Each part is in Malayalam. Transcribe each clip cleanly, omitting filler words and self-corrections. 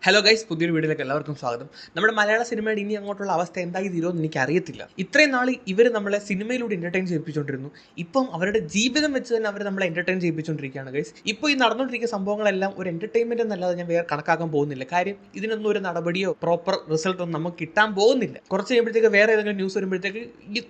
ഹലോ ഗൈസ്, പുതിയൊരു വീഡിയോയിലേക്ക് എല്ലാവർക്കും സ്വാഗതം. നമ്മുടെ മലയാള സിനിമയുടെ ഇനി അങ്ങോട്ടുള്ള അവസ്ഥ എന്തായി തീരുമെന്ന് എനിക്ക് അറിയത്തില്ല. ഇത്രയും നാൾ ഇവർ നമ്മളെ സിനിമയിലൂടെ എൻ്റർടൈൻ ചെയ്യിപ്പിച്ചുകൊണ്ടിരുന്നു. ഇപ്പം അവരുടെ ജീവിതം വെച്ച് തന്നെ അവർ നമ്മളെ എൻ്റർടൈൻ ചെയ്യിപ്പിച്ചുകൊണ്ടിരിക്കുകയാണ് ഗൈസ്. ഇപ്പോൾ ഈ നടന്നുകൊണ്ടിരിക്കുന്ന സംഭവങ്ങളെല്ലാം ഒരു എൻ്റർടൈൻമെൻറ്റ് എന്നല്ലാതെ ഞാൻ വേറെ കണക്കാക്കാൻ പോകുന്നില്ല. കാര്യം ഇതിനൊന്നും ഒരു നടപടിയോ പ്രോപ്പർ റിസൾട്ടോ നമുക്ക് കിട്ടാൻ പോകുന്നില്ല. കുറച്ച് കഴിയുമ്പോഴത്തേക്ക് വേറെ ഏതെങ്കിലും ന്യൂസ് വരുമ്പോഴത്തേക്ക്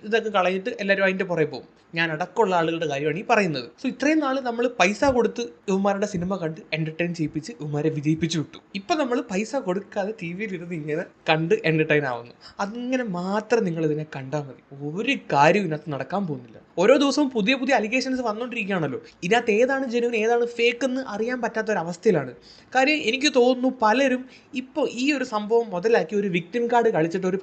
ഇതൊക്കെ കളഞ്ഞിട്ട് എല്ലാവരും അതിൻ്റെ പുറകെ പോകും. ഞാൻ അടക്കമുള്ള ആളുകളുടെ കാര്യമാണ് ഈ പറയുന്നത്. സോ ഇത്രയും നാൾ നമ്മൾ പൈസ കൊടുത്ത് ഇവന്മാരുടെ സിനിമ കണ്ട് എൻ്റർടൈൻ ചെയ്യിപ്പിച്ച് ഇവന്മാരെ വിജയിപ്പിച്ചു വിട്ടു. ഇപ്പം നമ്മൾ പൈസ കൊടുക്കാതെ ടി വിയിലിരുന്ന് ഇങ്ങനെ കണ്ട് എൻ്റർടൈൻ ആവുന്നു. അതിങ്ങനെ മാത്രം നിങ്ങൾ ഇതിനെ കണ്ടാൽ മതി. ഒരു കാര്യവും ഇതിനകത്ത് നടക്കാൻ പോകുന്നില്ല. ഓരോ ദിവസവും പുതിയ പുതിയ അലിഗേഷൻസ് വന്നുകൊണ്ടിരിക്കുകയാണല്ലോ. ഇതിനകത്ത് ഏതാണ് ജെന്യുവൻ ഏതാണ് ഫേക്ക് എന്ന് അറിയാൻ പറ്റാത്തൊരവസ്ഥയിലാണ്. കാര്യം എനിക്ക് തോന്നുന്നു പലരും ഇപ്പോൾ ഈ ഒരു സംഭവം മുതലാക്കി ഒരു വിക്ടിം കാർഡ് കളിച്ചിട്ട് ഒരു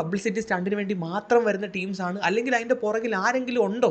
പബ്ലിസിറ്റി സ്റ്റണ്ടിന് വേണ്ടി മാത്രം വരുന്ന ടീംസാണ്, അല്ലെങ്കിൽ അതിൻ്റെ പുറകിൽ ആരെങ്കിലും ഉണ്ടോ,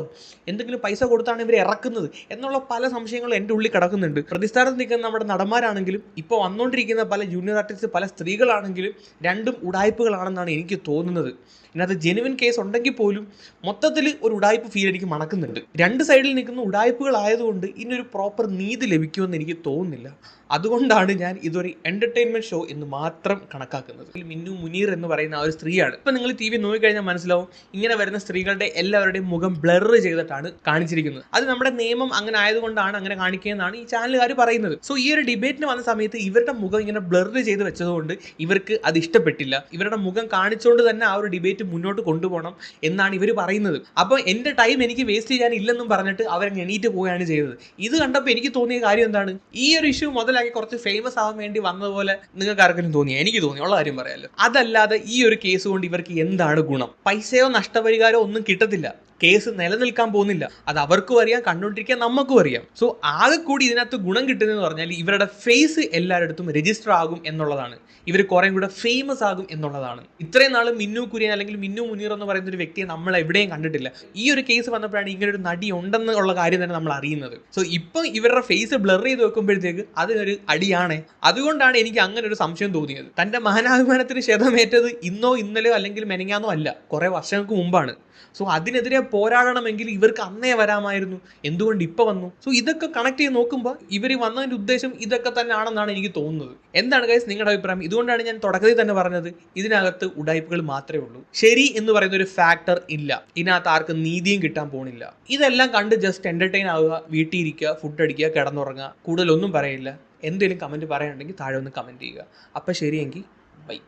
എന്തെങ്കിലും പൈസ കൊടുത്താണ് ഇവർ ഇറക്കുന്നത് എന്നുള്ള പല സംശയങ്ങളും എൻ്റെ ഉള്ളിൽ കിടക്കുന്നുണ്ട്. പ്രതിസ്ഥാനത്ത് നിൽക്കുന്ന നമ്മുടെ നടന്മാരാണെങ്കിലും ഇപ്പോൾ വന്നുകൊണ്ടിരിക്കുന്ന പല ജൂനിയർ ആർട്ടിസ്റ്റ്, പല സ്ത്രീകളാണെങ്കിലും രണ്ടും ഉടായ്പകളാണെന്നാണ് എനിക്ക് തോന്നുന്നത്. ഇതിനകത്ത് ജെനുവിൻ കേസ് ഉണ്ടെങ്കിൽ പോലും മൊത്തത്തിൽ ഒരു ഉടായ്പ ഫീൽ എനിക്ക് മണക്കുന്നുണ്ട്. രണ്ട് സൈഡിൽ നിൽക്കുന്ന ഉടായ്പകളായതുകൊണ്ട് ഇതിനൊരു പ്രോപ്പർ നീതി ലഭിക്കുമെന്ന് എനിക്ക് തോന്നുന്നില്ല. അതുകൊണ്ടാണ് ഞാൻ ഇതൊരു എൻ്റർടൈൻമെൻറ്റ് ഷോ എന്ന് മാത്രം കണക്കാക്കുന്നത്. മിന്നു മുനീർ എന്ന് പറയുന്ന ആ ഒരു സ്ത്രീയാണ്. ഇപ്പം നിങ്ങൾ ടി വി നോക്കിക്കഴിഞ്ഞാൽ മനസ്സിലാവും, ഇങ്ങനെ വരുന്ന സ്ത്രീകളുടെ എല്ലാവരുടെയും മുഖം ബ്ലർ ചെയ്തിട്ടാണ് കാണിച്ചിരിക്കുന്നത്. അത് നമ്മുടെ നിയമം അങ്ങനെ ആയതുകൊണ്ടാണ് അങ്ങനെ കാണിക്കുകയെന്നാണ് ഈ ചാനലുകാർ പറയുന്നത്. സോ ഈ ഒരു ഡിബേറ്റിന് വന്ന സമയത്ത് ഇവരുടെ മുഖം ഇങ്ങനെ ബ്ലർ ചെയ്ത് വെച്ചതുകൊണ്ട് ഇവർക്ക് അത് ഇഷ്ടപ്പെട്ടില്ല. ഇവരുടെ മുഖം കാണിച്ചുകൊണ്ട് തന്നെ ആ ഒരു ഡിബേറ്റ് മുന്നോട്ട് കൊണ്ടുപോകണം എന്നാണ് ഇവർ പറയുന്നത്. അപ്പോൾ എൻ്റെ ടൈം എനിക്ക് വേസ്റ്റ് ചെയ്യാൻ ഇല്ലെന്നും പറഞ്ഞിട്ട് അവർ എണീറ്റ് പോവുകയാണ് ചെയ്തത്. ഇത് കണ്ടപ്പോൾ എനിക്ക് തോന്നിയ കാര്യം എന്താണ്, ഈ ഒരു ഇഷ്യൂ മുതലാക്കി കുറച്ച് ഫേമസ് ആവാൻ വേണ്ടി വന്നതുപോലെ നിങ്ങൾക്ക് ആർക്കെങ്കിലും തോന്നിയ? എനിക്ക് തോന്നി, ഉള്ള കാര്യം പറയാമല്ലോ. അതല്ലാതെ ഈ ഒരു കേസ് കൊണ്ട് ഇവർക്ക് എന്താണ് ഗുണം? പൈസയോ നഷ്ടപരിഹാരമോ ഒന്നും കിട്ടത്തില്ല. കേസ് നിലനിൽക്കാൻ പോകുന്നില്ല. അത് അവർക്കും അറിയാം, കണ്ടുകൊണ്ടിരിക്കാൻ നമുക്കും അറിയാം. സോ ആകെ കൂടി ഇതിനകത്ത് ഗുണം കിട്ടുന്നതെന്ന് പറഞ്ഞാൽ ഇവരുടെ ഫേസ് എല്ലായിടത്തും രജിസ്റ്റർ ആകും എന്നുള്ളതാണ്. ഇവർ കുറേ കൂടെ ഫേമസ് ആകും എന്നുള്ളതാണ്. ഇത്രയും നാൾ മിന്നു കുര്യൻ അല്ലെങ്കിൽ മിന്നു മുനീർ എന്ന് പറയുന്ന ഒരു വ്യക്തിയെ നമ്മൾ എവിടെയും കണ്ടിട്ടില്ല. ഈ ഒരു കേസ് വന്നപ്പോഴാണ് ഇങ്ങനെ ഒരു നടി ഉണ്ടെന്നുള്ള കാര്യം തന്നെ നമ്മൾ അറിയുന്നത്. സോ ഇപ്പം ഇവരുടെ ഫേസ് ബ്ലർ ചെയ്ത് വെക്കുമ്പോഴത്തേക്ക് അതിനൊരു അടിയാണ്. അതുകൊണ്ടാണ് എനിക്ക് അങ്ങനെ ഒരു സംശയം തോന്നിയത്. തൻ്റെ മാനാഭിമാനത്തിന് ക്ഷതമേറ്റത് ഇന്നോ ഇന്നലെയോ അല്ലെങ്കിൽ മെനങ്ങാന്നോ അല്ല, കുറേ വർഷങ്ങൾക്ക് മുമ്പാണ്. സോ അതിനെതിരെ പോരാടണമെങ്കിൽ ഇവർക്ക് അന്നേ വരാമായിരുന്നു. എന്തുകൊണ്ട് ഇപ്പോൾ വന്നു? സോ ഇതൊക്കെ കണക്ട് ചെയ്ത് നോക്കുമ്പോൾ ഇവർ വന്നതിൻ്റെ ഉദ്ദേശം ഇതൊക്കെ തന്നെ ആണെന്നാണ് എനിക്ക് തോന്നുന്നത്. എന്താണ് ഗൈസ് നിങ്ങളുടെ അഭിപ്രായം? ഇതുകൊണ്ടാണ് ഞാൻ തുടക്കത്തിൽ തന്നെ പറഞ്ഞത്, ഇതിനകത്ത് ഉടായ്പകൾ മാത്രമേ ഉള്ളൂ. ശരി എന്ന് പറയുന്ന ഒരു ഫാക്ടർ ഇല്ല. ഇതിനകത്ത് ആർക്കും നീതിയും കിട്ടാൻ പോണില്ല. ഇതെല്ലാം കണ്ട് ജസ്റ്റ് എൻ്റർടൈൻ ആവുക, വീട്ടിൽ ഇരിക്കുക, ഫുഡ് അടിക്കുക, കിടന്നുറങ്ങുക. കൂടുതലൊന്നും പറയില്ല. എന്തെങ്കിലും കമൻറ്റ് പറയാനുണ്ടെങ്കിൽ താഴെ ഒന്ന് കമൻറ്റ് ചെയ്യുക. അപ്പോൾ ശരിയെങ്കിൽ ബൈ.